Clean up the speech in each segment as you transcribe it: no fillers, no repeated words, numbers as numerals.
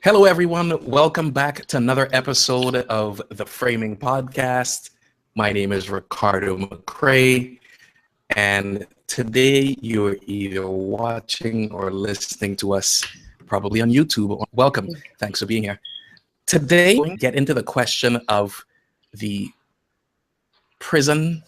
Hello, everyone. Welcome back to another episode of the Framing Podcast. My name is Ricardo McRae, and today you're either watching or listening to us probably on YouTube. Welcome. Thanks for being here. Today, we'll get into the question of the prison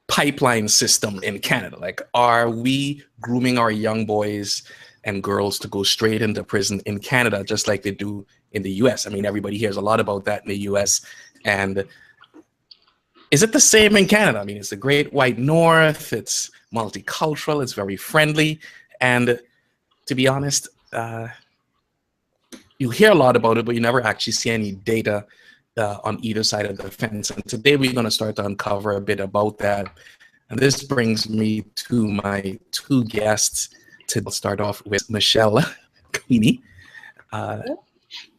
pipeline system in Canada. Like, are we grooming our young boys and girls to go straight into prison in Canada, just like they do in the US? I mean, everybody hears a lot about that in the US. And is it the same in Canada? I mean, it's the great white north, it's multicultural, it's very friendly. And to be honest, you hear a lot about it, but you never actually see any data on either side of the fence. And today we're going to start to uncover a bit about that. And this brings me to my two guests. To start off with Michelle Queeny.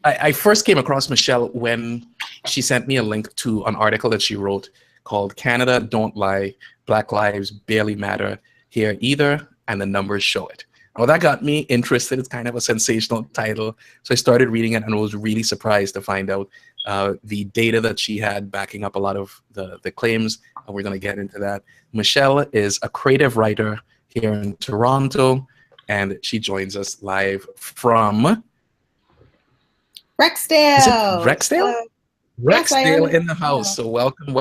I first came across Michelle when she sent me a link to an article that she wrote called "Canada Don't Lie, Black Lives Barely Matter Here Either, and the Numbers Show It." Well, that got me interested. It's kind of a sensational title. So I started reading it and was really surprised to find out the data that she had backing up a lot of the claims, and we're going to get into that. Michelle is a creative writer here in Toronto, and she joins us live from Rexdale. Is it Rexdale? Rexdale in the house. So welcome.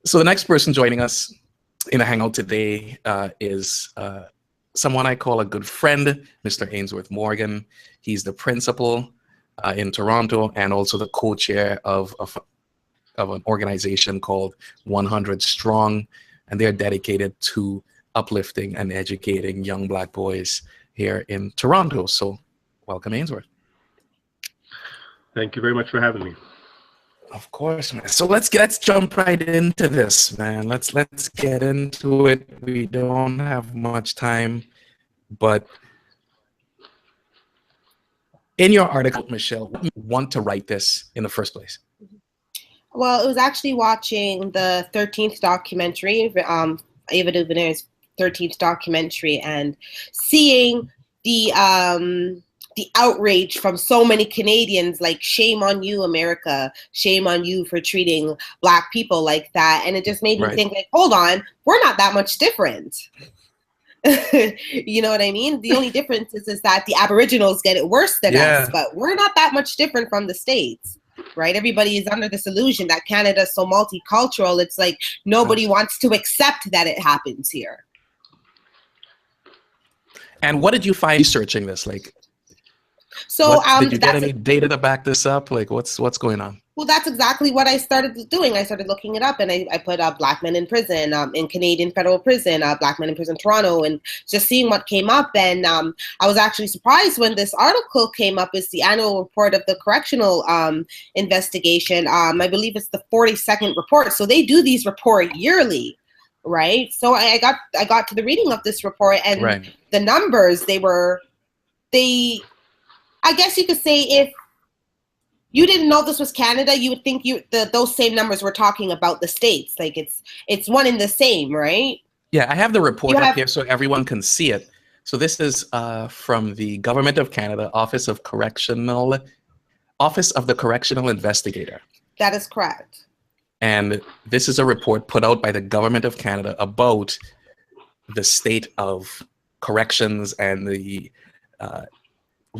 So the next person joining us in the hangout today is someone I call a good friend, Mr. Ainsworth Morgan. He's the principal in Toronto and also the co-chair of an organization called 100 Strong, and they're dedicated to uplifting and educating young Black boys here in Toronto. So welcome, Ainsworth. Thank you very much for having me. Of course, man. So let's jump right into this, man. Let's get into it. We don't have much time, but in your article, Michelle, what made you want to write this in the first place? Well, it was actually watching the 13th documentary, Ava DuVernay's 13th documentary, and seeing the outrage from so many Canadians, like, shame on you, America, shame on you for treating Black people like that. And it just made me think, like, hold on, we're not that much different. You know what I mean? The only difference is that the Aboriginals get it worse than us, but we're not that much different from the States. Right? Everybody is under this illusion that Canada is so multicultural. It's like nobody wants to accept that it happens here. And what did you find researching this? Like, so did you get any data to back this up? Like, what's going on? Well, that's exactly what I started doing. I started looking it up, and I put Black men in prison, in Canadian federal prison, Black men in prison Toronto, and just seeing what came up. And I was actually surprised when this article came up. It's the annual report of the Correctional investigation. I believe it's the 42nd report. So they do these reports yearly, right? So I got to the reading of this report, and the numbers, I guess you could say, if you didn't know this was Canada, you would think those same numbers were talking about the States. Like, it's one and the same, right? Yeah, I have the report up here so everyone can see it. So this is from the Government of Canada, Office of the Correctional Investigator. That is correct. And this is a report put out by the Government of Canada about the state of corrections and the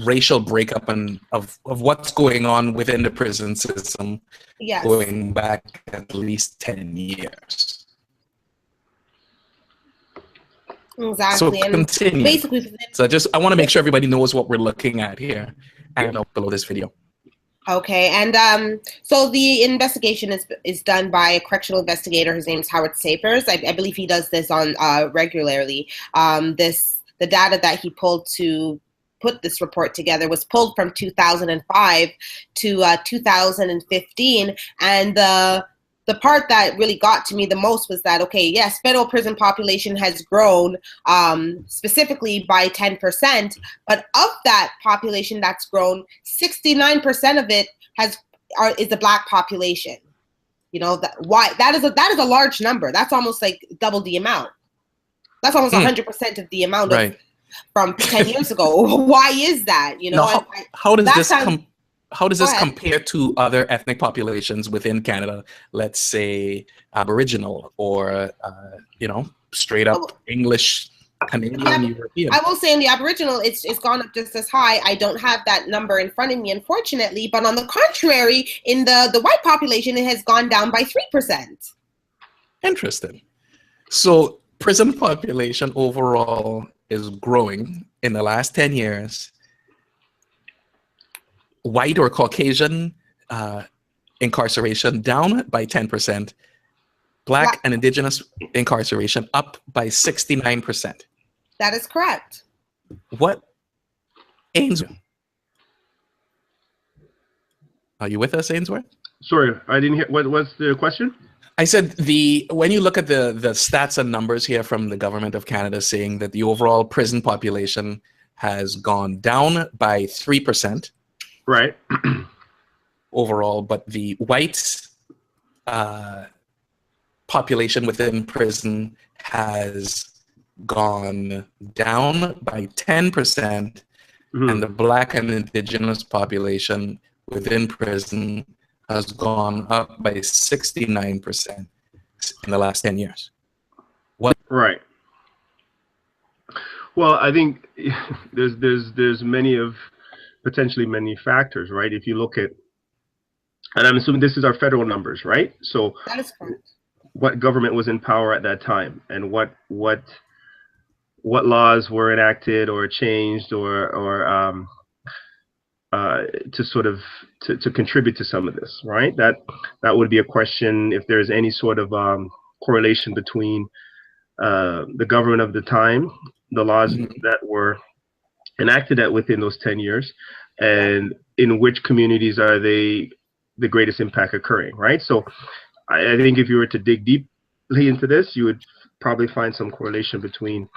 racial breakup and of what's going on within the prison system, going back at least 10 years. Exactly. So continue. Basically, so I want to make sure everybody knows what we're looking at here and below this video. Okay, and so the investigation is done by a correctional investigator. His name is Howard Sapers. I believe he does this on regularly. The data that he pulled to put this report together was pulled from 2005 to 2015, and the part that really got to me the most was that, okay, yes, federal prison population has grown specifically by 10%, but of that population that's grown, 69% of it is the Black population. You know, that is a large number. That's almost like double the amount. That's almost 100% of the amount of from 10 years ago. Why is that? You know, Now, how does this how does this ahead. compare to other ethnic populations within Canada? Let's say Aboriginal or you know, straight up English, Canadian, European. I will say in the Aboriginal, it's gone up just as high. I don't have that number in front of me, unfortunately. But on the contrary, in the white population, it has gone down by 3%. Interesting. So prison population overall is growing in the last 10 years. White or Caucasian incarceration down by 10%. Black and Indigenous incarceration up by 69%. That is correct. What? Ainsworth? Are you with us, Ainsworth? Sorry, I didn't hear. What's the question? I said when you look at the stats and numbers here from the government of Canada saying that the overall prison population has gone down by 3%. Right. Overall, but the white population within prison has gone down by 10%, and the Black and Indigenous population within prison has gone up by 69% in the last 10 years. What? Right. Well, I think there's potentially many factors, right? If you look at, and I'm assuming this is our federal numbers, right? So that is correct. What government was in power at that time, and what laws were enacted or changed or to sort of to contribute to some of this, right? That would be a question if there's any sort of correlation between the government of the time, the laws that were enacted within those 10 years, and in which communities are the greatest impact occurring, right? So I think if you were to dig deeply into this, you would probably find some correlation between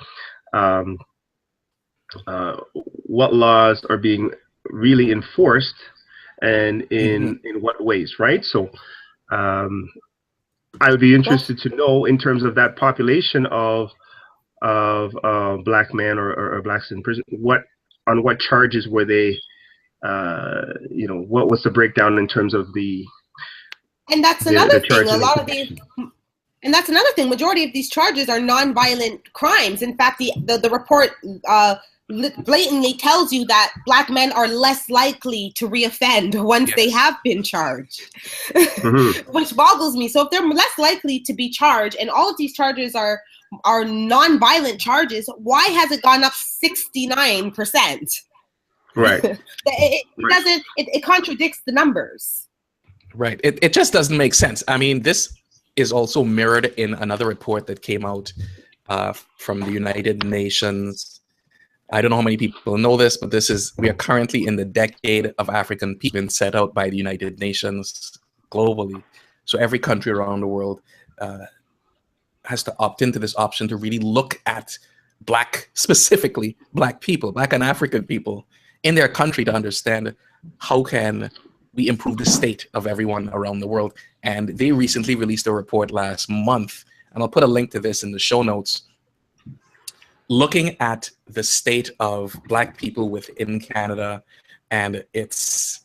what laws are being really enforced and in what ways, right? So I would be interested to know, in terms of that population of black men or blacks in prison, on what charges were they, you know, what was the breakdown in terms of the. And that's another thing. And that's another thing. Majority of these charges are non-violent crimes. In fact, the report blatantly tells you that black men are less likely to reoffend once they have been charged, which boggles me. So if they're less likely to be charged, and all of these charges are non-violent charges, why has it gone up 69%? Right. It contradicts the numbers. Right. It just doesn't make sense. I mean, this is also mirrored in another report that came out from the United Nations. I don't know how many people know this, but we are currently in the decade of African people been set out by the United Nations globally. So every country around the world has to opt into this option to really look at specifically black people, black and African people in their country, to understand how can we improve the state of everyone around the world. And they recently released a report last month, and I'll put a link to this in the show notes, looking at the state of black people within Canada. And it's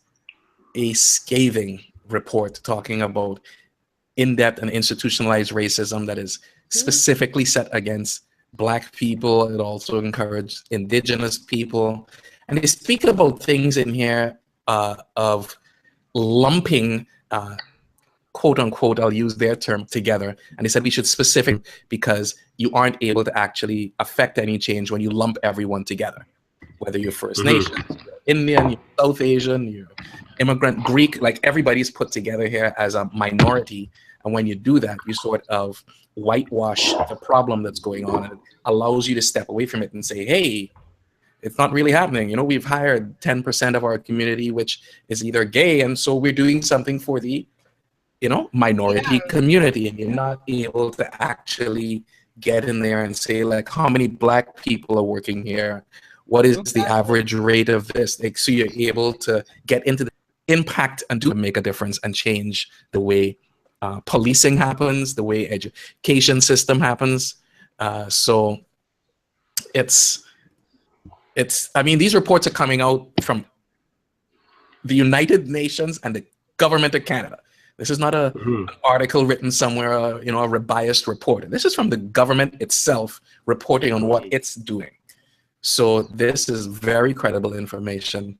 a scathing report talking about in-depth and institutionalized racism that is specifically set against black people. It also encouraged Indigenous people. And they speak about things in here of lumping, quote unquote, I'll use their term, together. And they said we should specific because you aren't able to actually affect any change when you lump everyone together, whether you're First Nations, you're Indian, you're South Asian, you're immigrant, Greek, like everybody's put together here as a minority. And when you do that, you sort of whitewash the problem that's going on, and it allows you to step away from it and say, hey, it's not really happening. You know, we've hired 10% of our community, which is either gay, and so we're doing something for the, you know, minority community, and you're not able to actually get in there and say, like, how many black people are working here? What is the average rate of this? Like, so you're able to get into the impact and make a difference and change the way policing happens, the way education system happens. So it's I mean, these reports are coming out from the United Nations and the government of Canada. This is not an article written somewhere, you know, a biased report. This is from the government itself reporting on what it's doing. So this is very credible information.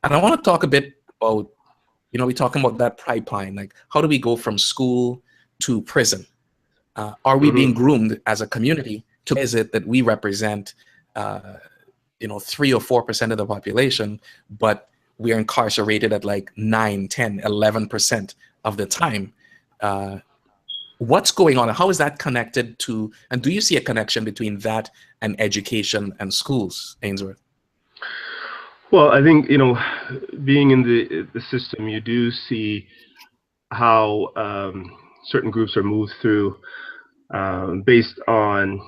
And I want to talk a bit about, you know, we're talking about that pipeline, like how do we go from school to prison? Are we being groomed as a community to visit that we represent, you know, 3 or 4% of the population, but we are incarcerated at like 9, 10, 11% of the time? What's going on? How is that connected to, and do you see a connection between that and education and schools, Ainsworth? Well, I think, you know, being in the system, you do see how certain groups are moved through based on,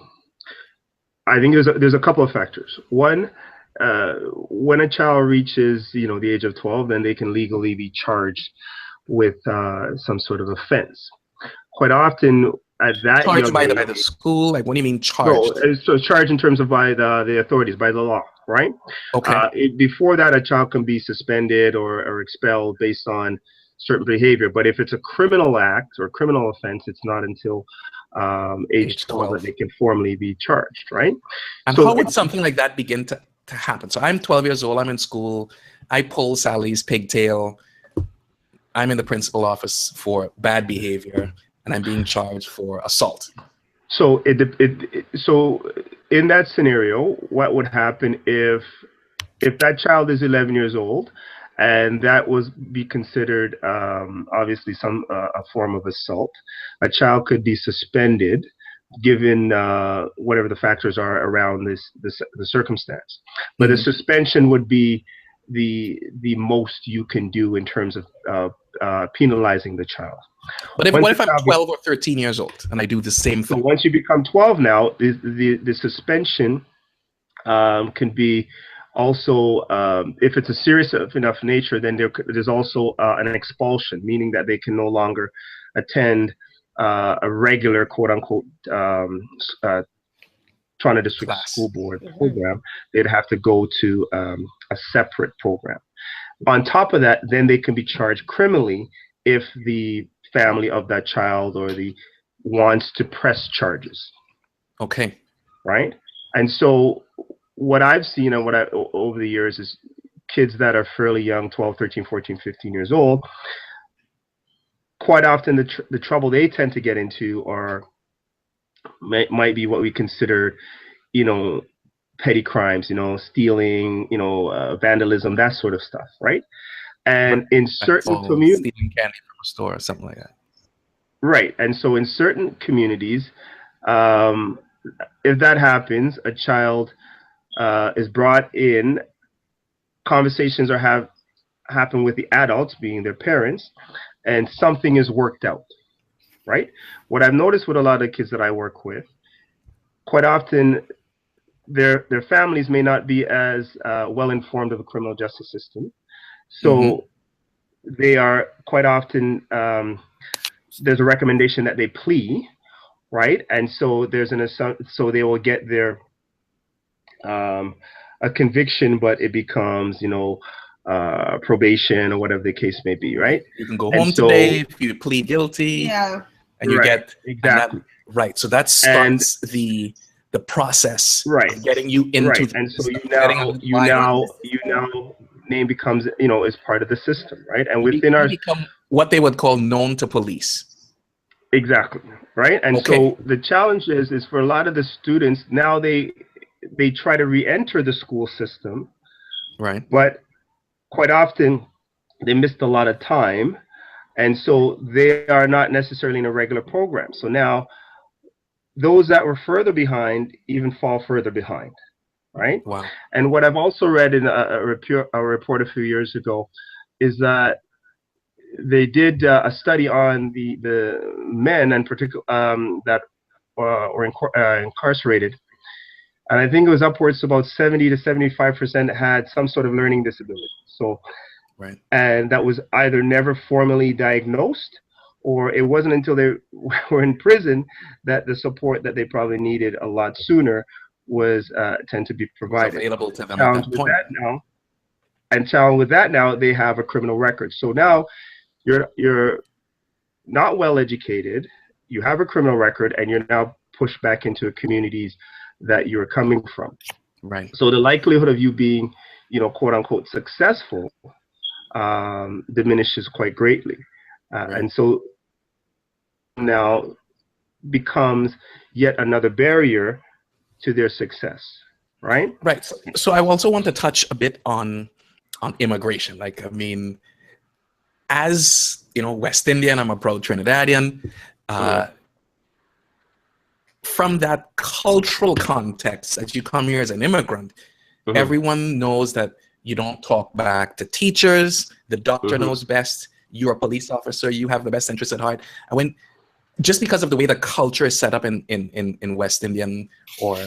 I think there's a couple of factors. One, when a child reaches, you know, the age of 12, then they can legally be charged with some sort of offense. Quite often at that charged young by age, the school? Like, what do you mean charged? No, so charged in terms of by the authorities, by the law, right? Okay. Before that, a child can be suspended or expelled based on certain behavior. But if it's a criminal act or criminal offense, it's not until age 12 that they can formally be charged, right? And so how would something like that begin to happen? So I'm 12 years old, I'm in school, I pull Sally's pigtail, I'm in the principal office for bad behavior, and I'm being charged for assault. So so in that scenario, what would happen if that child is 11 years old, and that was be considered obviously a form of assault? A child could be suspended, given whatever the factors are around the circumstance. But a suspension would be the most you can do in terms of penalizing the child. But what if I'm 12 or 13 years old and I do the same thing? So once you become 12 now, the suspension can be also, if it's a serious enough nature, then there's also an expulsion, meaning that they can no longer attend a regular quote-unquote Toronto District School Board program. They'd have to go to a separate program. On top of that, then they can be charged criminally if the family of that child or wants to press charges. Okay. Right? And so what I've seen and over the years is kids that are fairly young, 12, 13, 14, 15 years old, quite often the trouble they tend to get into might be what we consider, you know, petty crimes, you know, stealing, you know, vandalism, that sort of stuff, right? And in certain communities, stealing candy from a store or something like that. Right. And so in certain communities, if that happens, a child is brought in, conversations happen with the adults, being their parents, and something is worked out, right? What I've noticed with a lot of kids that I work with, quite often their families may not be as well informed of the criminal justice system. So they are quite often, there's a recommendation that they plea, right? And so so they will get their a conviction, but it becomes, you know, probation or whatever the case may be, right? You can go home today if you plead guilty. Yeah. And you get exactly right. So that starts the process of getting you into right. And so you now name becomes, you know, is part of the system, right? And within our become what they would call known to police. Exactly, right? And so the challenge is for a lot of the students now they try to re-enter the school system, right? But quite often they missed a lot of time, and so they are not necessarily in a regular program. So now those that were further behind even fall further behind, right? Wow. And what I've also read in a report a few years ago is that they did a study on the men in particular that were incarcerated, and I think it was upwards to about 70 to 75% had some sort of learning disability. So, right. And that was either never formally diagnosed, or it wasn't until they were in prison that the support that they probably needed a lot sooner was tend to be provided. Available to them at Challenge that with point. that now, and challenge with that now, they have a criminal record. So now you're not well educated, you have a criminal record, and you're now pushed back into communities that you're coming from. Right. So the likelihood of you being, quote unquote, successful diminishes quite greatly. Right. And so now becomes yet another barrier to their success, right? Right. So I also want to touch a bit on immigration. Like, I mean, as West Indian, I'm a proud Trinidadian. From that cultural context, as you come here as an immigrant, everyone knows that you don't talk back to teachers. The doctor knows best. You're a police officer. You have the best interest at heart. And just because of the way the culture is set up in West Indian or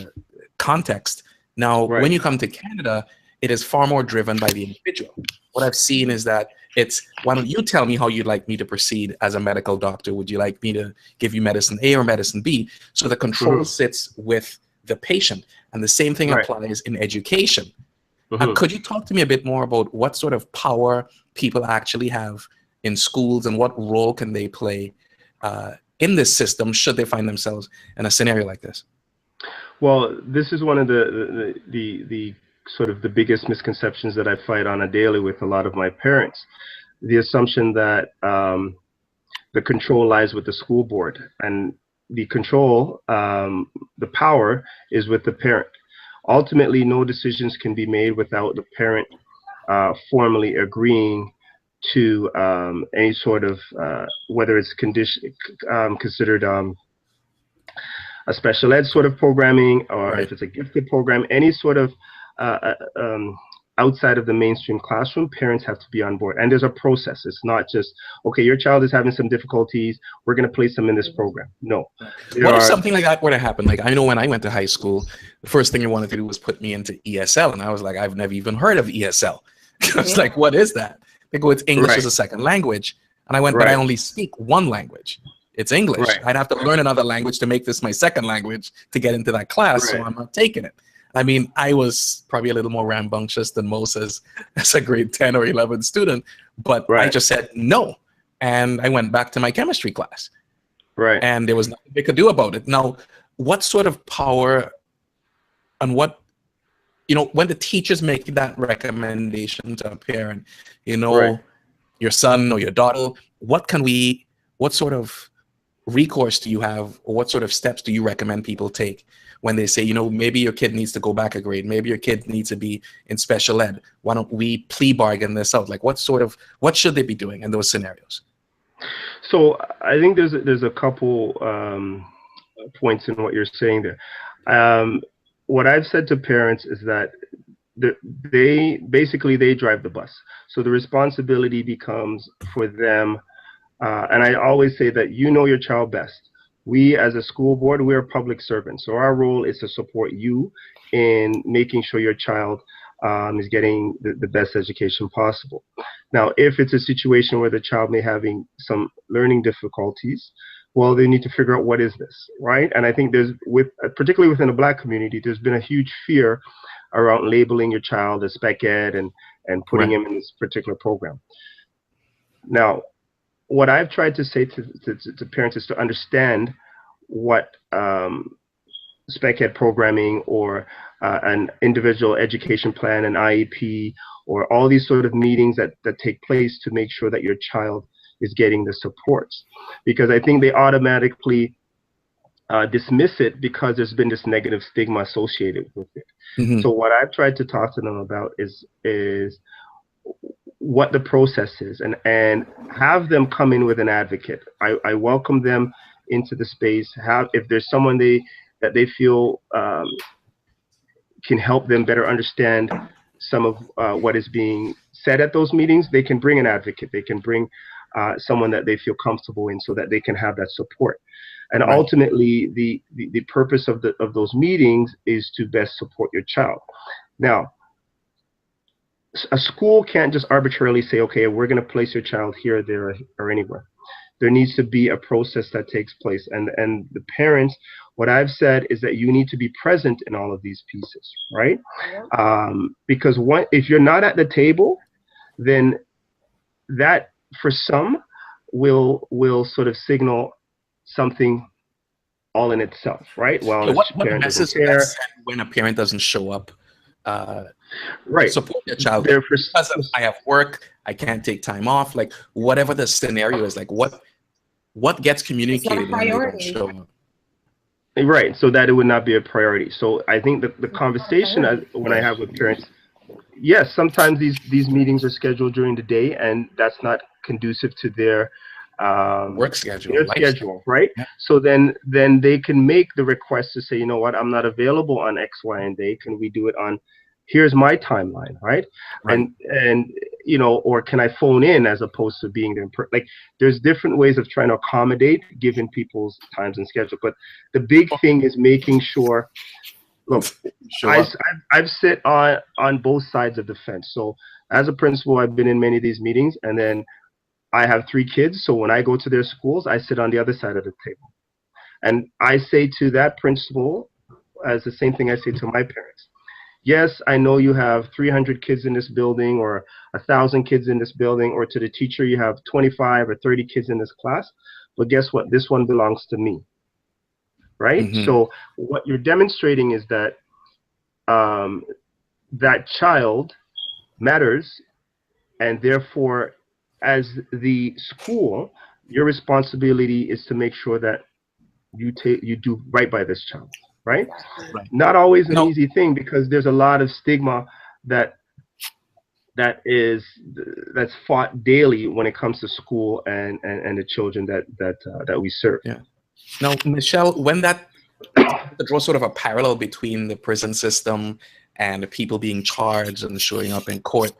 context, now when you come to Canada, it is far more driven by the individual. What I've seen is that it's, why don't you tell me how you'd like me to proceed as a medical doctor? Would you like me to give you medicine A or medicine B? So the control sits with the patient. And the same thing applies in education. Could you talk to me a bit more about what sort of power people actually have in schools and what role can they play in this system should they find themselves in a scenario like this? Well, this is one of the sort of the biggest misconceptions that I fight on a daily with a lot of my parents. The assumption that the control lies with the school board, and the control, the power is with the parent. Ultimately, no decisions can be made without the parent formally agreeing to any sort of, whether it's considered a special ed sort of programming, or if it's a gifted program, any sort of outside of the mainstream classroom, parents have to be on board. And there's a process. It's not just, okay, your child is having some difficulties, we're going to place them in this program. No. What if something like that were to happen? Like, I know when I went to high school, the first thing you wanted to do was put me into ESL. And I was like, I've never even heard of ESL. I was like, what is that? They go, it's English as a second language. And I went, but I only speak one language. It's English. I'd have to learn another language to make this my second language to get into that class. So I'm not taking it. I mean, I was probably a little more rambunctious than most as a grade 10 or 11 student, but I just said no. And I went back to my chemistry class. And there was nothing they could do about it. Now, what sort of power and what, when the teachers make that recommendation to a parent, your son or your daughter, what sort of recourse do you have, or what sort of steps do you recommend people take when they say, maybe your kid needs to go back a grade, maybe your kid needs to be in special ed, why don't we plea bargain this out? Like, what should they be doing in those scenarios? So I think there's a couple points in what you're saying there. What I've said to parents is that they drive the bus. So the responsibility becomes for them. And I always say that your child best. We as a school board, we're public servants. So our role is to support you in making sure your child is getting the best education possible. Now, if it's a situation where the child may having some learning difficulties, well, they need to figure out what is this, right? And I think particularly within the Black community, there's been a huge fear around labeling your child as spec ed and putting him in this particular program. Now, what I've tried to say to parents is to understand what spec ed programming or an individual education plan, an IEP, or all these sort of meetings that take place to make sure that your child is getting the supports. Because I think they automatically dismiss it because there's been this negative stigma associated with it. So what I've tried to talk to them about is what the process is, and have them come in with an advocate. I welcome them into the space. If there's someone that they feel can help them better understand some of what is being said at those meetings, they can bring an advocate. They can bring someone that they feel comfortable in, so that they can have that support. And ultimately, the purpose of those meetings is to best support your child. Now, a school can't just arbitrarily say, okay, we're going to place your child here, there, or anywhere. there needs to be a process that takes place. And the parents, what I've said is that you need to be present in all of these pieces, right? Because if you're not at the table, then that for some will sort of signal something all in itself, right? Well, what parent message doesn't care. when a parent doesn't show up right, support their child They're because I have work, I can't take time off, like whatever the scenario is, like what gets communicated when they don't show up? Right, so that it would not be a priority. So I think that the conversation when I have with parents, yes, sometimes these meetings are scheduled during the day, and that's not conducive to their work schedule, their schedule, right? Yeah. So then they can make the request to say, you know what, I'm not available on X, Y, and Z. Can we do it on? Here's my timeline, right? And you know, or can I phone in as opposed to being there? Like, there's different ways of trying to accommodate given people's times and schedule. But the big thing is making sure. Look, I've sit on both sides of the fence. So as a principal, I've been in many of these meetings, and then I have 3 kids. So when I go to their schools, I sit on the other side of the table, and I say to that principal, as the same thing I say to my parents. Yes, I know you have 300 kids in this building, or 1,000 kids in this building, or to the teacher you have 25 or 30 kids in this class. But guess what? This one belongs to me. Right? So what you're demonstrating is that that child matters, and therefore, as the school, your responsibility is to make sure that you do right by this child. Right? Not always an easy thing, because there's a lot of stigma that's fought daily when it comes to school and the children that we serve. Yeah. Now, Michelle, when to draw sort of a parallel between the prison system and the people being charged and showing up in court,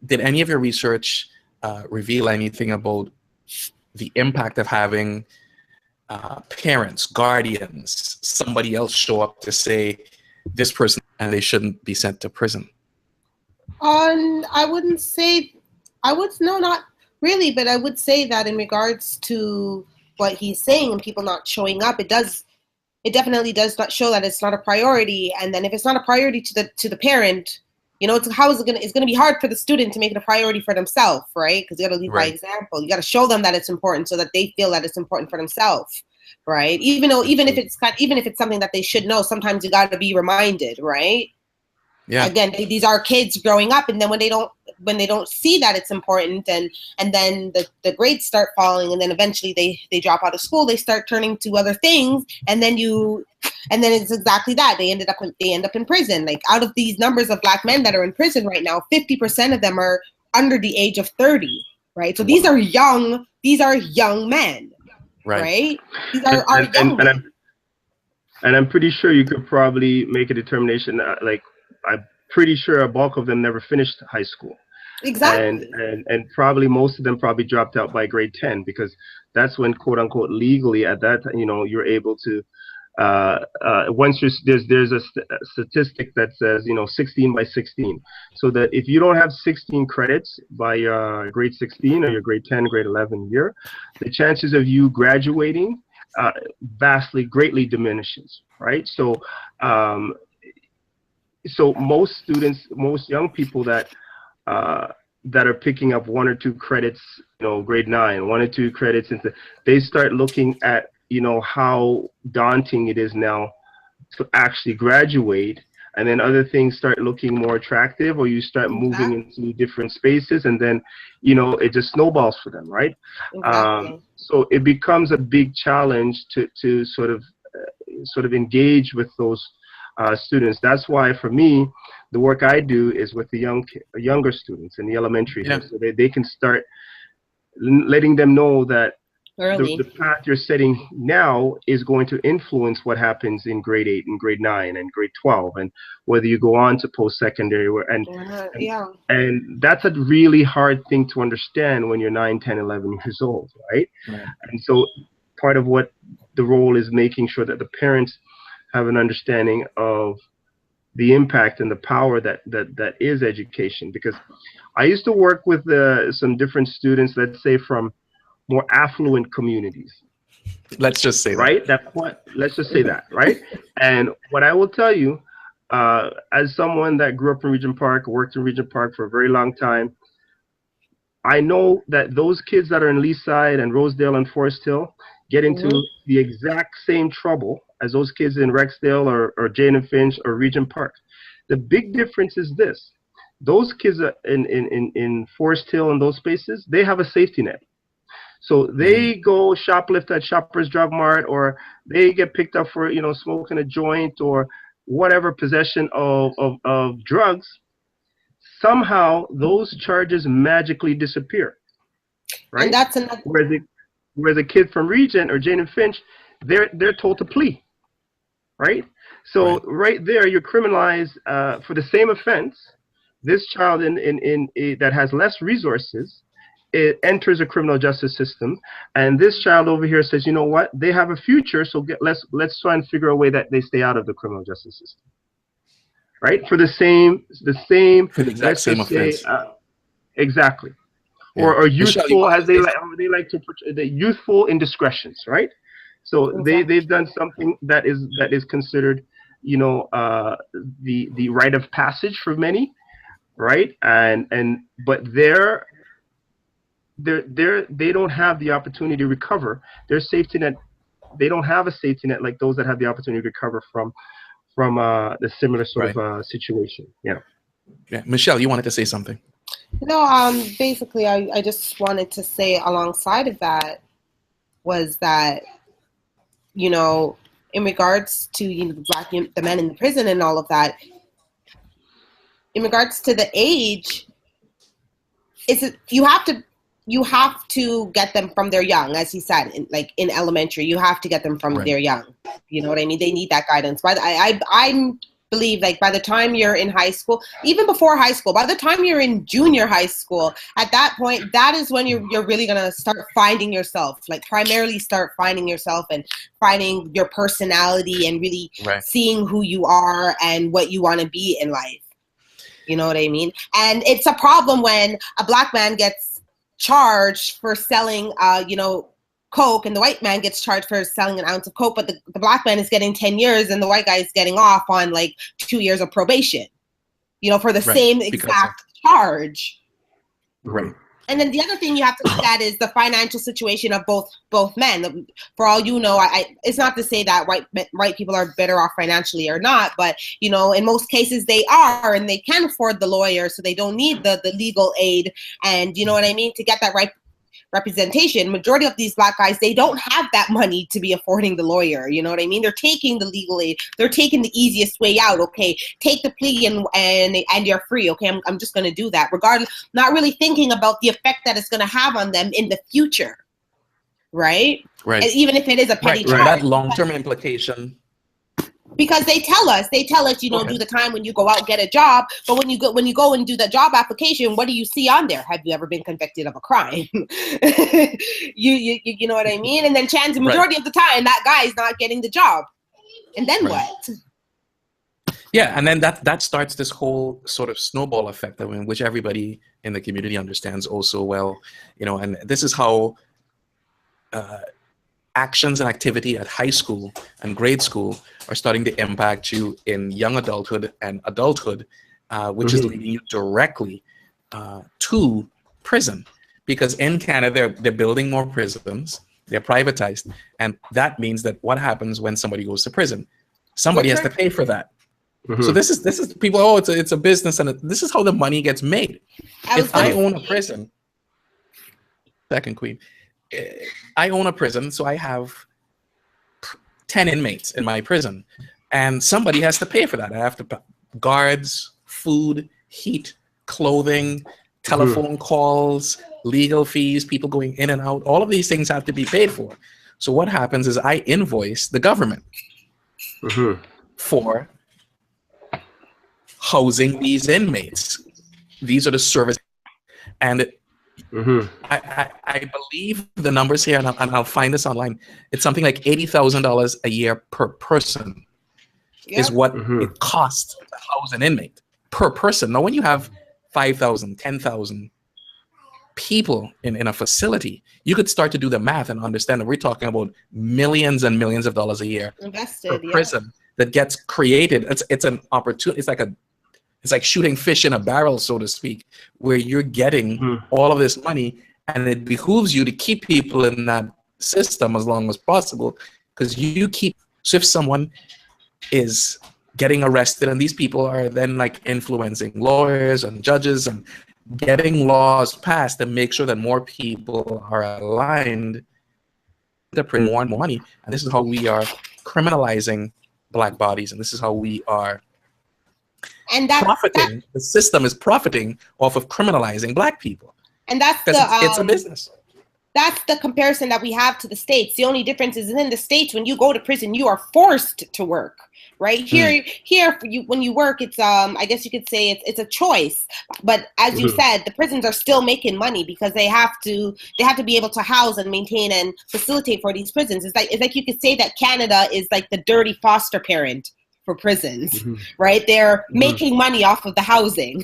did any of your research reveal anything about the impact of having parents, guardians, somebody else show up to say this person and they shouldn't be sent to prison? I wouldn't say, no, not really, but I would say that in regards to what he's saying and people not showing up, it definitely does not show that it's not a priority. And then if it's not a priority to the parent, you know, it's gonna be hard for the student to make it a priority for themselves, right? Because you got to lead by example. You got to show them that it's important so that they feel that it's important for themselves, right? Even if it's something that they should know, sometimes you got to be reminded, right? Yeah. Again, these are kids growing up, and then when they don't see that it's important, and then the grades start falling, and then eventually they drop out of school, they start turning to other things, and then it's exactly that. They end up in prison. Like, out of these numbers of Black men that are in prison right now, 50% of them are under the age of 30, right? So these are young men, right? These are young men. And I'm pretty sure you could probably make a determination like, I'm pretty sure a bulk of them never finished high school. Exactly. And probably most of them probably dropped out by grade 10, because that's when, quote unquote, legally at that time, you know, you're able to once there's a statistic that says, you know, 16 by 16, so that if you don't have 16 credits by grade 16 or your grade 10, grade 11 year, the chances of you graduating greatly diminishes, right? So so most students, most young people that are picking up 1 or 2 credits, you know, grade 9, 1 or 2 credits, they start looking at, you know, how daunting it is now to actually graduate, and then other things start looking more attractive, or you start moving into different spaces, and then, you know, it just snowballs for them, right? So it becomes a big challenge to sort of engage with those students. That's why, for me, the work I do is with the younger students in the elementary, so they can start letting them know that the path you're setting now is going to influence what happens in grade 8 and grade 9 and grade 12, and whether you go on to post-secondary. And that's a really hard thing to understand when you're 9, 10, 11 years old, right? And so part of what the role is making sure that the parents have an understanding of the impact and the power that is education. Because I used to work with some different students, let's say from more affluent communities. Let's just say right? Let's just say that, right? And what I will tell you, as someone that grew up in Regent Park, worked in Regent Park for a very long time, I know that those kids that are in Leaside and Rosedale and Forest Hill get into the exact same trouble as those kids in Rexdale or Jane and Finch or Regent Park. The big difference is this: those kids in Forest Hill and those spaces, they have a safety net. So they go shoplift at Shoppers Drug Mart, or they get picked up for, smoking a joint or whatever, possession of drugs. Somehow those charges magically disappear, right? And that's another. Whereas a kid from Regent or Jane and Finch, they're told to plea, right? So right there, you're criminalized for the same offense. This child that has less resources, it enters a criminal justice system, and this child over here says, you know what, they have a future, so let's try and figure a way that they stay out of the criminal justice system, right? For the exact same offense. Exactly. Yeah. Or youthful, as they like to portray, the youthful indiscretions, right? So they've done something that is considered, the rite of passage for many, right? But they don't have the opportunity to recover. Their safety net, they don't have a safety net like those that have the opportunity to recover from the similar sort of situation. Yeah. Michelle, you wanted to say something? No, basically, I just wanted to say alongside of that was that, in regards to the men in the prison and all of that, in regards to the age, you have to get them from their young, as he said, in elementary. You have to get them from their young. You know what I mean? They need that guidance. But I believe, by the time you're in high school, even before high school, by the time you're in junior high school, at that point, that is when you're really gonna start finding yourself. Primarily start finding yourself and finding your personality and really seeing who you are and what you want to be in life. You know what I mean? And it's a problem when a black man gets charged for selling, coke, and the white man gets charged for selling an ounce of coke, but the black man is getting 10 years and the white guy is getting off on 2 years of probation, for the same exact charge. Right. And then the other thing you have to look at is the financial situation of both men. For all you know, it's not to say that white people are better off financially or not, but in most cases they are, and they can afford the lawyer, so they don't need the legal aid. And you know what I mean, to get that representation. Majority of these black guys, they don't have that money to be affording the lawyer. You know what I mean? They're taking the legal aid. They're taking the easiest way out. Okay, take the plea and you're free. Okay, I'm just going to do that, regardless, not really thinking about the effect that it's going to have on them in the future. Right. And even if it is a petty charge. That long-term implication. Because they tell us, do the time when you go out, get a job. But when you go and do the job application, what do you see on there? Have you ever been convicted of a crime? you know what I mean? And then majority of the time, that guy is not getting the job. And then what? Yeah, and then that starts this whole sort of snowball effect, which everybody in the community understands also well. And this is how actions and activity at high school and grade school are starting to impact you in young adulthood and adulthood, which is leading you directly to prison. Because in Canada, they're building more prisons, they're privatized, and that means that what happens when somebody goes to prison? Somebody has to pay for that. So this is people, it's a business, and this is how the money gets made. If I own a prison, second queen, I own a prison, so I have 10 inmates in my prison, and somebody has to pay for that. I have to pay guards, food, heat, clothing, telephone calls, legal fees, people going in and out. All of these things have to be paid for. So what happens is I invoice the government for housing these inmates. These are the services, and I believe the numbers here, and I'll find this online. It's something like $80,000 a year per person is what it costs to house an inmate per person. Now, when you have 5,000, 10,000, people in a facility, you could start to do the math and understand that we're talking about millions and millions of dollars a year Invested, per prison that gets created. It's an opportunity. It's like shooting fish in a barrel, so to speak, where you're getting all of this money, and it behooves you to keep people in that system as long as possible, because you keep. So if someone is getting arrested, and these people are then like influencing lawyers and judges and getting laws passed to make sure that more people are aligned to print more and more money. And this is how we are criminalizing Black bodies, and this is how we are profiting. The system is profiting off of criminalizing Black people. And that's it's a business. That's the comparison that we have to the States. The only difference is in the States, when you go to prison, you are forced to work, right? Here for you, when you work, it's I guess you could say it's a choice. But as you said, the prisons are still making money because they have to be able to house and maintain and facilitate for these prisons. It's like you could say that Canada is like the dirty foster parent for prisons, right? They're making money off of the housing.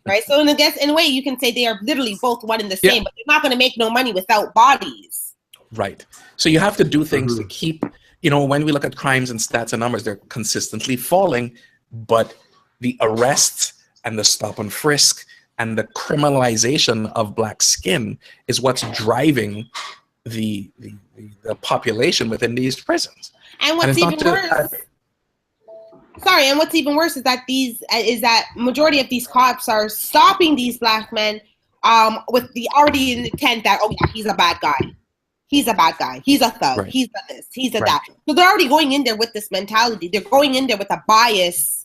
Right, so in a way, you can say they are literally both one and the same, but they're not going to make no money without bodies. Right. So you have to do things to keep. When we look at crimes and stats and numbers, they're consistently falling, but the arrests and the stop and frisk and the criminalization of Black skin is what's driving the population within these prisons. And what's even worse. Sorry, and what's even worse is that majority of these cops are stopping these Black men with the already intent that, oh yeah, he's a bad guy. He's a bad guy. He's a thug. Right. He's a this. He's a that. So they're already going in there with this mentality. They're going in there with a bias.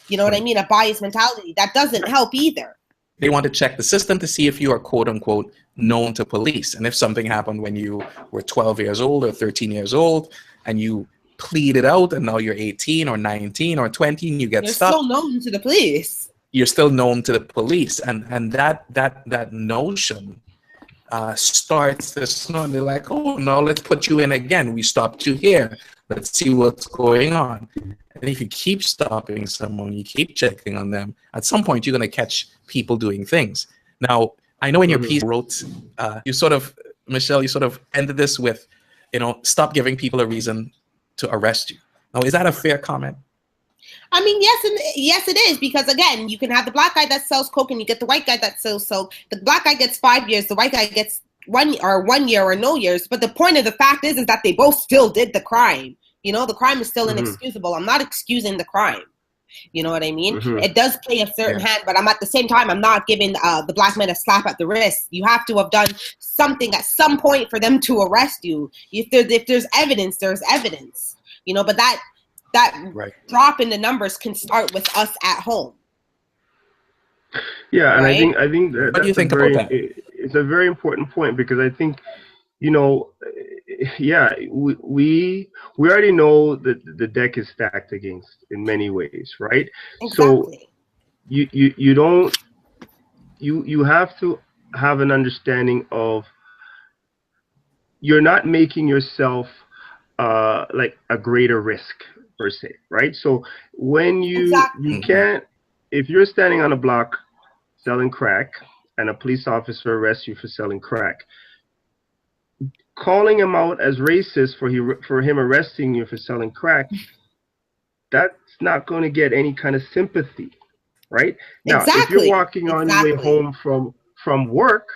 You know what I mean? A bias mentality. That doesn't help either. They want to check the system to see if you are, quote unquote, known to police. And if something happened when you were 12 years old or 13 years old and you pleaded out and now you're 18 or 19 or 20 and you get stopped. You're still known to the police. You're still known to the police. And that notion starts to snort. They're like, oh, no, let's put you in again. We stopped you here. Let's see what's going on. And if you keep stopping someone, you keep checking on them, at some point you're going to catch people doing things. Now, I know in your piece you wrote, Michelle, you sort of ended this with, stop giving people a reason to arrest you. Now, is that a fair comment? I mean, yes, it is, because again, you can have the Black guy that sells coke and you get the white guy that sells coke. The Black guy gets 5 years, the white guy gets 1 year or no years. But the point of the fact is that they both still did the crime. The crime is still inexcusable. I'm not excusing the crime. You know what I mean? It does play a certain hand, but I'm at the same time, I'm not giving the Black men a slap at the wrist. You have to have done something at some point for them to arrest you. If there's evidence, there's evidence. But that drop in the numbers can start with us at home. Yeah, and right? I think that, what do you think about that? It's a very important point, because I think, we already know that the deck is stacked against in many ways, right? Exactly. So you have to have an understanding of, you're not making yourself like a greater risk per se, right? So when you can't, if you're standing on a block selling crack and a police officer arrests you for selling crack, calling him out as racist for him arresting you for selling crack, that's not going to get any kind of sympathy, right? Now, if you're walking on your way home from work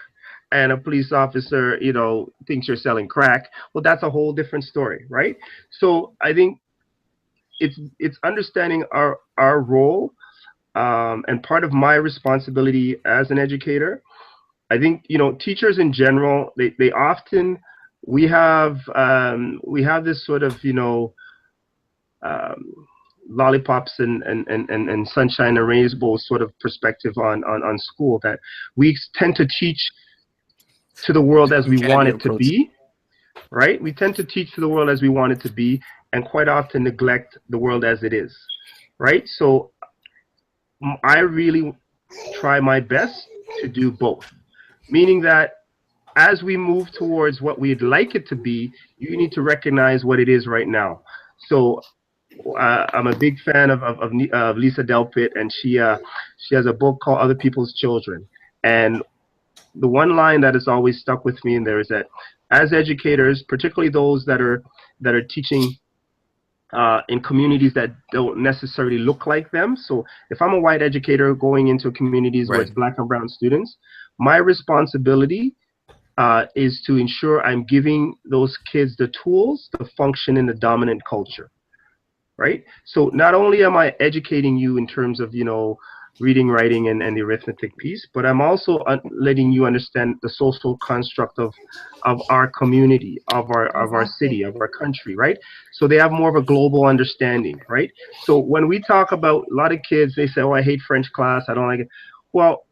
and a police officer, thinks you're selling crack, well, that's a whole different story, right? So I think it's understanding our role, and part of my responsibility as an educator. I think, teachers in general, they often, we have this sort of, lollipops and sunshine and rainbow sort of perspective on school, that we tend to teach to the world as we want it to be, right? We tend to teach to the world as we want it to be, and quite often neglect the world as it is, right? So I really try my best to do both, meaning that as we move towards what we'd like it to be, you need to recognize what it is right now. So I'm a big fan of Lisa Delpit, and she has a book called Other People's Children. And the one line that has always stuck with me in there is that as educators, particularly those that are teaching in communities that don't necessarily look like them. So if I'm a white educator going into communities where it's black and brown students, my responsibility is to ensure I'm giving those kids the tools to function in the dominant culture, right? So not only am I educating you in terms of, you know, reading, writing, and the arithmetic piece, but I'm also letting you understand the social construct of our community, of our city, of our country, right? So they have more of a global understanding, right? So when we talk about a lot of kids, they say, oh, I hate French class, I don't like it. Well,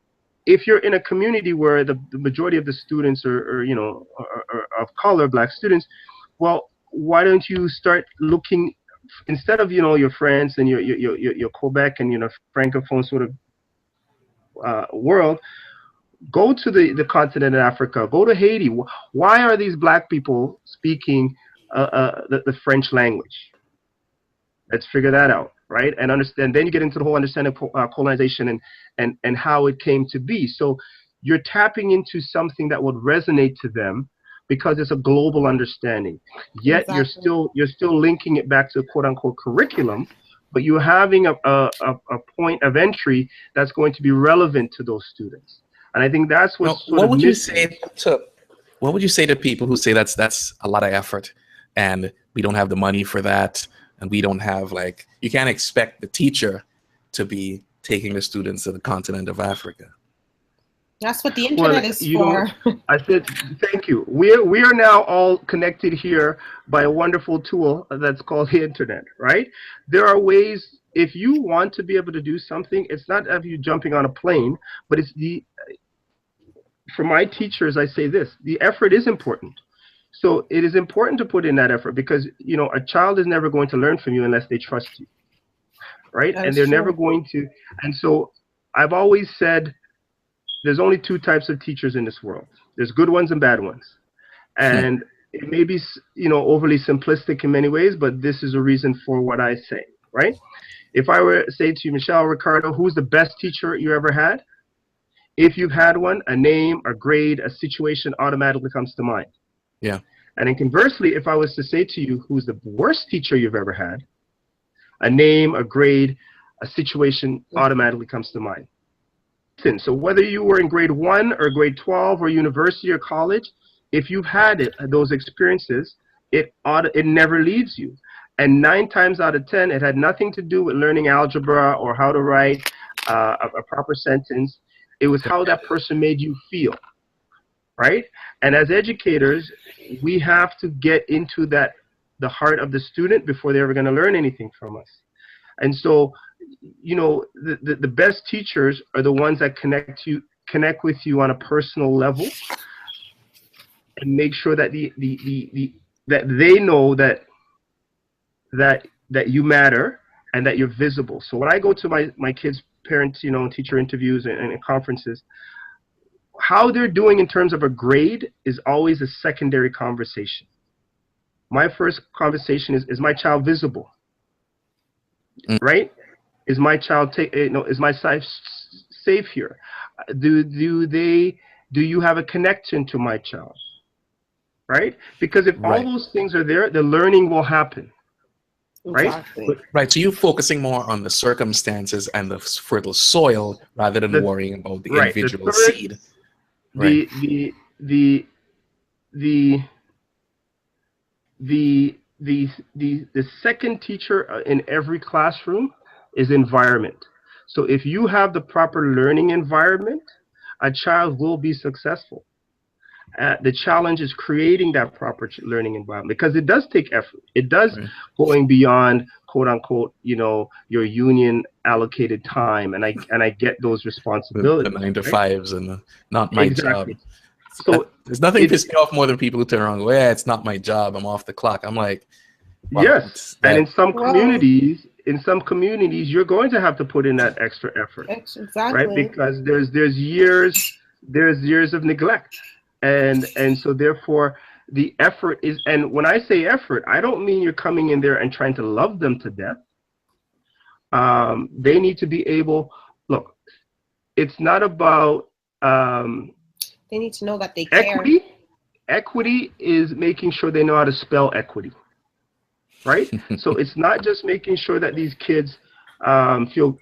if you're in a community where the majority of the students are you know, are of color, black students, well, why don't you start looking, instead of, you know, your France and your Quebec and, you know, Francophone sort of world, go to the continent of Africa, go to Haiti. Why are these black people speaking the French language? Let's figure that out, right? And understand. Then you get into the whole understanding of colonization and how it came to be. So you're tapping into something that would resonate to them because it's a global understanding. Yet you're still linking it back to quote unquote curriculum, but you're having a point of entry that's going to be relevant to those students. And I think that's what's what would you say to people who say that's a lot of effort and we don't have the money for that, and we don't have, like, you can't expect the teacher to be taking the students to the continent of Africa? That's what the internet is for. I said, thank you. We are now all connected here by a wonderful tool that's called the internet, right? There are ways, if you want to be able to do something, it's not of you jumping on a plane, but it's for my teachers, I say this, the effort is important. So it is important to put in that effort because, you know, a child is never going to learn from you unless they trust you, right? And they're never going to. And so I've always said there's only two types of teachers in this world. There's good ones and bad ones. And it may be, you know, overly simplistic in many ways, but this is a reason for what I say, right? If I were to say to you, Michelle, Ricardo, who's the best teacher you ever had? If you've had one, a name, a grade, a situation automatically comes to mind. Yeah. And then conversely, if I was to say to you, who's the worst teacher you've ever had, a name, a grade, a situation automatically comes to mind. So whether you were in grade 1 or grade 12 or university or college, if you've had those experiences, it never leaves you. And 9 times out of 10, it had nothing to do with learning algebra or how to write a proper sentence. It was how that person made you feel, right? And as educators, we have to get into the heart of the student before they're ever going to learn anything from us. And so, you know, the best teachers are the ones that connect with you on a personal level and make sure that that they know that you matter and that you're visible. So when I go to my kids' parents, you know, teacher interviews and conferences, how they're doing in terms of a grade is always a secondary conversation. My first conversation is my child visible, right? Is my child is my child safe here? Do you have a connection to my child, right? Because if all those things are there, the learning will happen. Exactly. Right. So you're focusing more on the circumstances and the fertile soil rather than worrying about the individual seed. The second teacher in every classroom is environment. So if you have the proper learning environment, a child will be successful. The challenge is creating that proper learning environment because it does take effort. It does going beyond quote unquote, you know, your union allocated time, and I get those responsibilities. The 9 to 5s and not my job. So there's nothing piss me off more than people who turn around and go, yeah, it's not my job, I'm off the clock. I'm like, well, yes. And in some communities, you're going to have to put in that extra effort. Exactly. Right? Because there's years of neglect. And so therefore the effort is, and when I say effort, I don't mean you're coming in there and trying to love them to death. They need to be able, look, it's not about They need to know that they care. Equity is making sure they know how to spell equity, right? So it's not just making sure that these kids feel,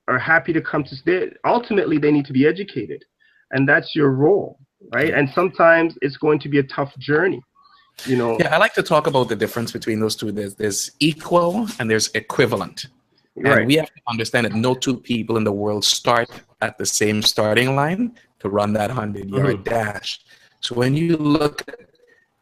are happy to come to stay. Ultimately, they need to be educated, and that's your role, right? And sometimes it's going to be a tough journey, Yeah, I like to talk about the difference between those two. There's equal and there's equivalent. Right. And we have to understand that no two people in the world start at the same starting line to run that 100-yard dash. So when you look at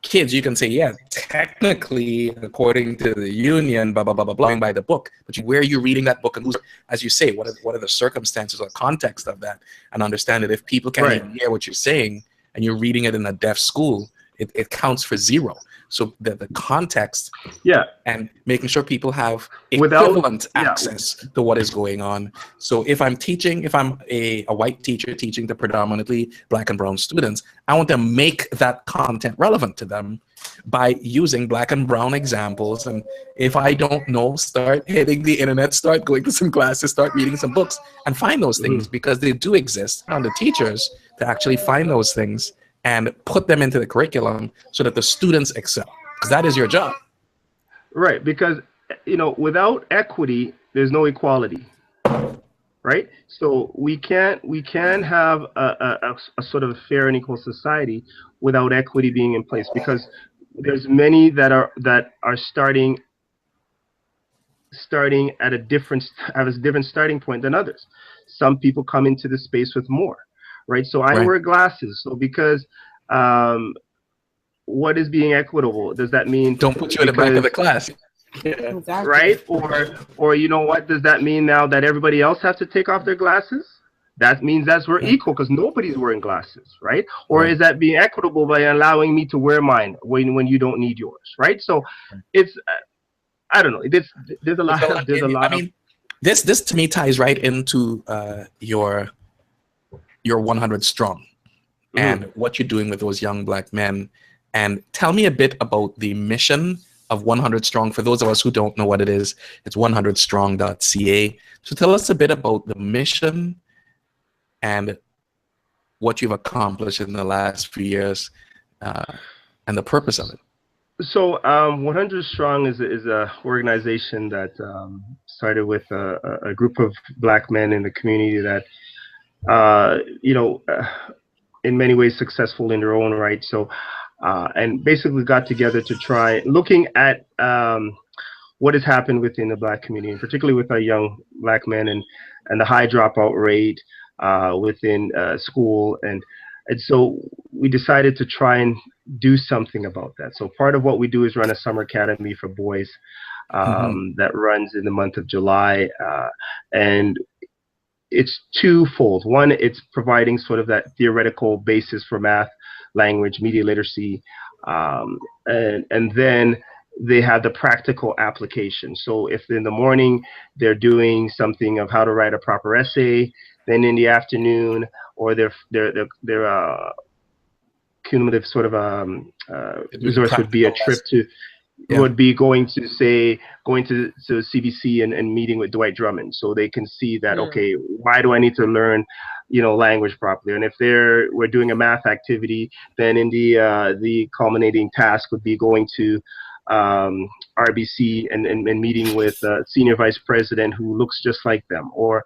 kids, you can say, yeah, technically, according to the union, blah, blah, blah, blah, blah, by the book. But where are you reading that book? And who's, as you say, what are the circumstances or context of that? And understand that if people can't even hear what you're saying and you're reading it in a deaf school, it counts for zero. So the context and making sure people have equivalent access to what is going on. So if I'm a white teacher teaching to predominantly Black and brown students, I want to make that content relevant to them by using Black and brown examples. And if I don't know, start hitting the internet, start going to some classes, start reading some books, and find those things because they do exist on the teachers to actually find those things and put them into the curriculum so that the students excel, because that is your job. Right, because without equity, there's no equality, right? So we can't have a sort of fair and equal society without equity being in place, because there's many that are starting at a different starting point than others. Some people come into the space with more. Right, so I wear glasses. So because what is being equitable? Does that mean don't put you in the back of the class? Exactly. Right, or what does that mean now that everybody else has to take off their glasses? That means we're equal because nobody's wearing glasses, right? Or is that being equitable by allowing me to wear mine when you don't need yours, right? So it's I don't know. There's a lot. I mean, this to me ties right into your 100 strong and what you're doing with those young Black men. And tell me a bit about the mission of 100 strong. For those of us who don't know what it is, it's 100strong.ca. So tell us a bit about the mission and what you've accomplished in the last few years and the purpose of it. So 100 Strong is a organization that started with a group of Black men in the community that in many ways successful in their own right. So, and basically got together to try looking at what has happened within the Black community, and particularly with our young Black men and the high dropout rate within school. And so we decided to try and do something about that. So part of what we do is run a summer academy for boys that runs in the month of July. And it's twofold. One, it's providing sort of that theoretical basis for math, language, media literacy, and then they have the practical application. So if in the morning they're doing something of how to write a proper essay, then in the afternoon, or their cumulative sort of resource would be a trip to would be going to CBC and meeting with Dwight Drummond, so they can see that okay, why do I need to learn language properly? And if we're doing a math activity, then in the culminating task would be going to RBC and meeting with senior vice president who looks just like them, or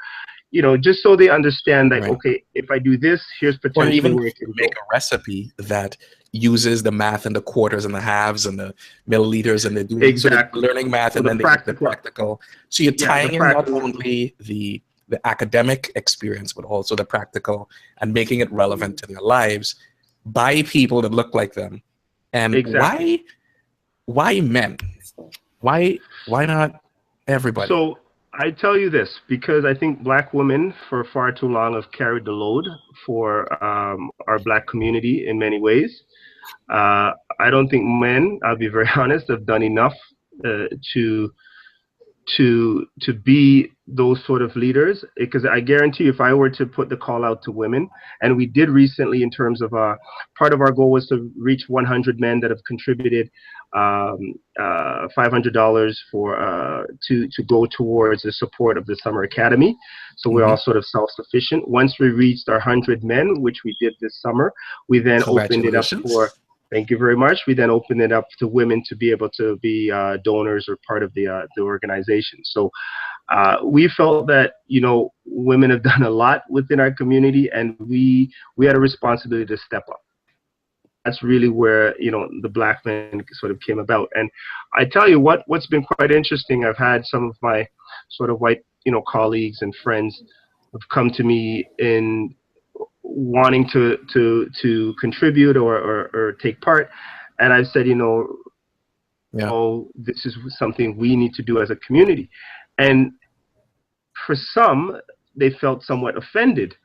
just so they understand that okay, if I do this, here's potentially or even where it can make a recipe that uses the math and the quarters and the halves and the milliliters and the doing exactly. So learning math and then the practical. So you're tying in not only the academic experience but also the practical and making it relevant to their lives by people that look like them. And why men? Why not everybody? So I tell you this because I think Black women for far too long have carried the load for our Black community in many ways. I don't think men, I'll be very honest, have done enough to be those sort of leaders, because I guarantee you, if I were to put the call out to women, and we did recently in terms of part of our goal was to reach 100 men that have contributed $500 for to go towards the support of the summer academy. So we're all sort of self-sufficient. Once we reached our 100 men, which we did this summer, we then opened it up for. Thank you very much. We then opened it up to women to be able to be donors or part of the organization. So we felt that, you know, women have done a lot within our community, and we had a responsibility to step up. That's really where, you know, the Black Men sort of came about. And I tell you what's been quite interesting. I've had some of my sort of white, you know, colleagues and friends have come to me in wanting to contribute or take part, and I've said, you know, oh, this is something we need to do as a community. And for some, they felt somewhat offended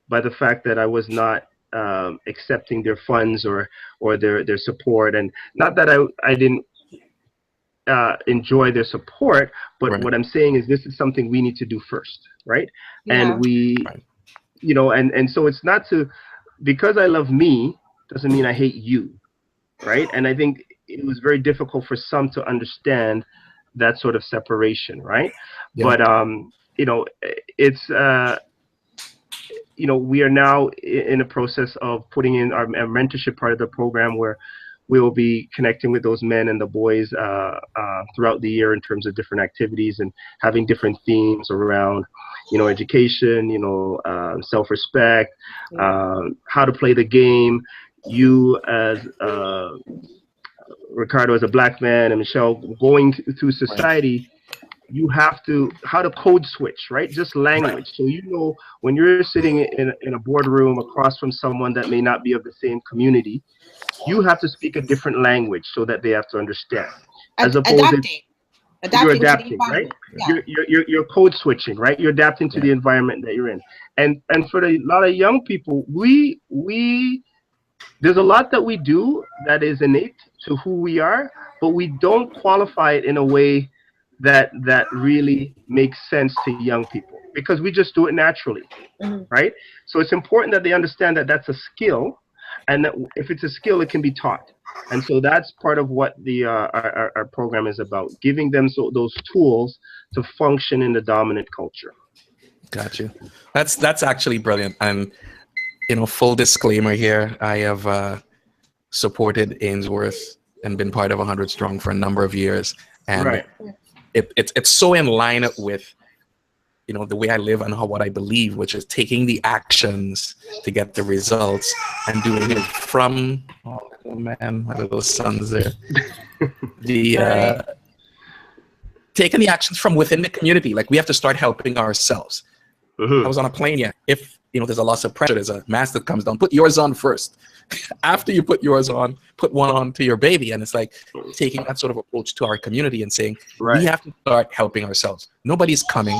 by the fact that I was not accepting their funds or their support. And not that I didn't enjoy their support, but what I'm saying is this is something we need to do first, right? And we, you know, and so it's not to, because I love me doesn't mean I hate you, right? And I think it was very difficult for some to understand that sort of separation, right? But you know, it's you know, we are now in a process of putting in our mentorship part of the program, where we will be connecting with those men and the boys throughout the year in terms of different activities, and having different themes around, you know, education, you know, self-respect, how to play the game. You as Ricardo as a Black man, and Michelle going through society, you have to, how to code switch, right? Just language. So, you know, when you're sitting in a boardroom across from someone that may not be of the same community, you have to speak a different language so that they have to understand. As opposed to you're adapting, right? You're code switching, right? You're adapting to the environment that you're in. And for a lot of young people, there's a lot that we do that is innate to who we are, but we don't qualify it in a way that really makes sense to young people, because we just do it naturally, right? So it's important that they understand that that's a skill, and that if it's a skill, it can be taught. And so that's part of what the our program is about, giving them those tools to function in the dominant culture. Got you. That's actually brilliant. And, you know, full disclaimer here, I have supported Ainsworth and been part of 100 Strong for a number of years, and it's so in line with, you know, the way I live and what I believe, which is taking the actions to get the results, and doing it from, oh man, my little son's there. Taking the actions from within the community. Like, we have to start helping ourselves. I was on a plane, if, you know, there's a loss of pressure, there's a mask that comes down, put yours on first. After you put yours on, put one on to your baby. And it's like taking that sort of approach to our community and saying, we have to start helping ourselves. Nobody's coming.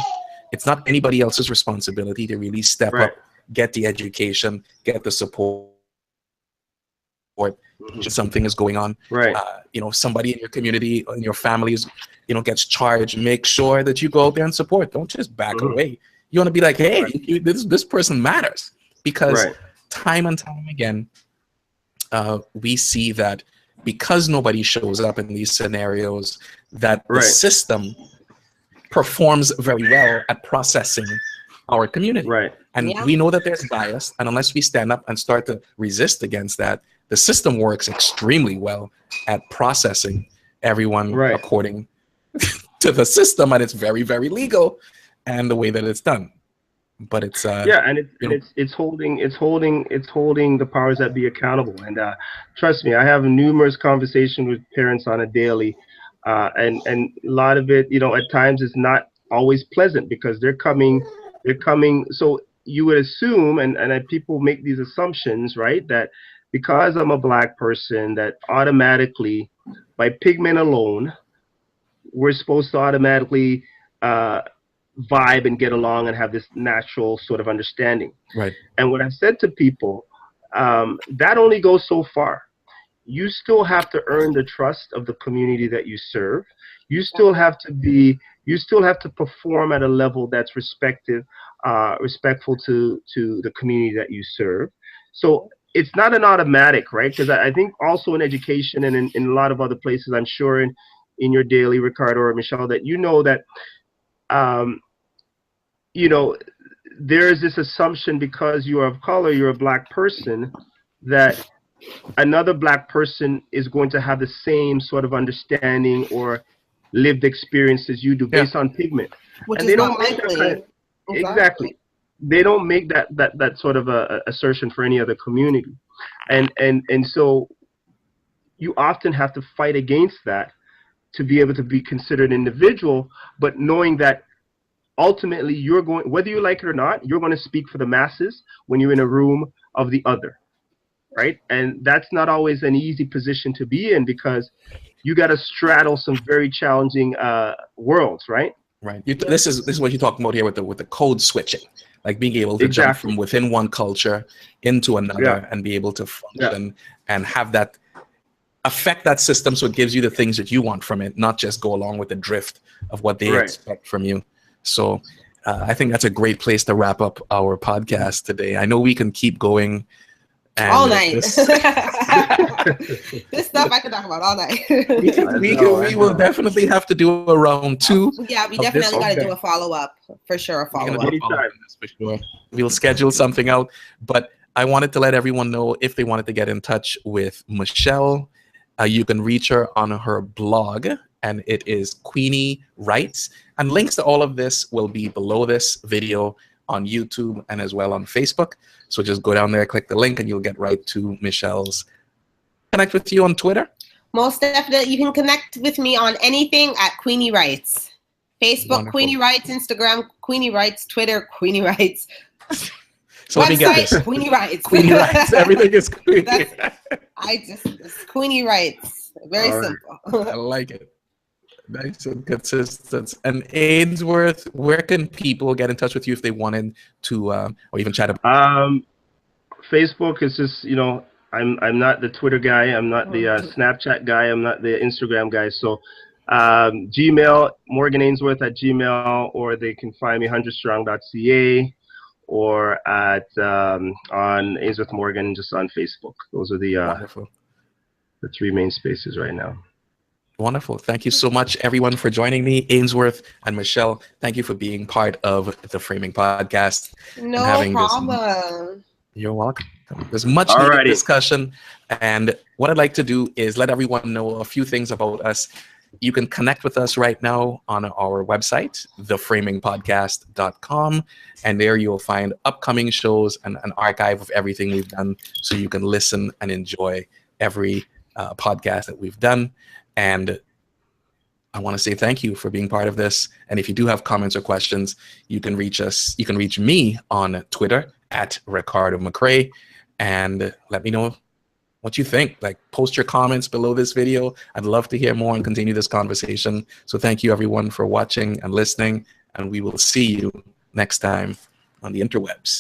It's not anybody else's responsibility to really step up, get the education, get the support. Something is going on. You know, somebody in your community, in your families, you know, gets charged. Make sure that you go out there and support. Don't just back away. You want to be like, hey, this person matters, because time and time again, we see that because nobody shows up in these scenarios, that the system performs very well at processing our community. And we know that there's bias, and unless we stand up and start to resist against that, the system works extremely well at processing everyone according to the system, and it's very, very legal, and the way that it's done. But it's and it's holding the powers that be accountable. And trust me, I have numerous conversations with parents on a daily, and a lot of it, you know, at times is not always pleasant, because they're coming. So you would assume, and people make these assumptions, right, that because I'm a Black person, that automatically, by pigment alone, we're supposed to automatically vibe and get along and have this natural sort of understanding. And what I've said to people, that only goes so far. You still have to earn the trust of the community that you serve. You still have to perform at a level that's respectful to the community that you serve. So it's not an automatic, right? Because I think also in education and in a lot of other places, I'm sure in your daily, Ricardo or Michelle, that that there's this assumption because you are of color, you're a black person, that another black person is going to have the same sort of understanding or lived experience as you do based on pigment. Which and is they don't not make likely. that kind of, exactly. They don't make that sort of a assertion for any other community. And so you often have to fight against that to be able to be considered an individual, but knowing that ultimately you're going, whether you like it or not, you're going to speak for the masses when you're in a room of the other, right? And that's not always an easy position to be in, because you got to straddle some very challenging worlds, right? Right. This is what you're talking about here with the code switching, like being able to jump from within one culture into another and be able to function and have that affect that system, so it gives you the things that you want from it, not just go along with the drift of what they expect from you. So I think that's a great place to wrap up our podcast today. I know we can keep going all night. This stuff I could talk about all night. we will definitely have to do a round 2. Yeah, we definitely got to do a follow-up for sure. For sure. We'll schedule something out. But I wanted to let everyone know, if they wanted to get in touch with Michelle, you can reach her on her blog, and it is Queeny Writes. And links to all of this will be below this video on YouTube and as well on Facebook. So just go down there, click the link, and you'll get right to Michelle's. Connect with you on Twitter? Most definitely. You can connect with me on anything at Queeny Writes. Facebook, wonderful. Queeny Writes, Instagram, Queeny Writes, Twitter, Queeny Writes. So let me get this. Queeny Writes. Queeny Writes. Everything is Queeny. It's Queeny Writes. Very simple. I like it. Nice and consistent. And Ainsworth, where can people get in touch with you if they wanted to, or even chat about? Facebook is just, I'm not the Twitter guy. I'm not the Snapchat guy. I'm not the Instagram guy. So Gmail, Morgan Ainsworth at Gmail, or they can find me 100strong.ca, or at on Ainsworth Morgan, just on Facebook. Those are the 3 main spaces right now. Wonderful. Thank you so much, everyone, for joining me. Ainsworth and Michelle, thank you for being part of the Framing Podcast. No problem. You're welcome. There's much needed discussion. And what I'd like to do is let everyone know a few things about us. You can connect with us right now on our website, theframingpodcast.com. And there you'll find upcoming shows and an archive of everything we've done, so you can listen and enjoy every podcast that we've done. And I want to say thank you for being part of this. And if you do have comments or questions, you can reach us. You can reach me on Twitter at Ricardo McRae, and let me know what you think. Like, post your comments below this video. I'd love to hear more and continue this conversation. So thank you, everyone, for watching and listening, and we will see you next time on the interwebs.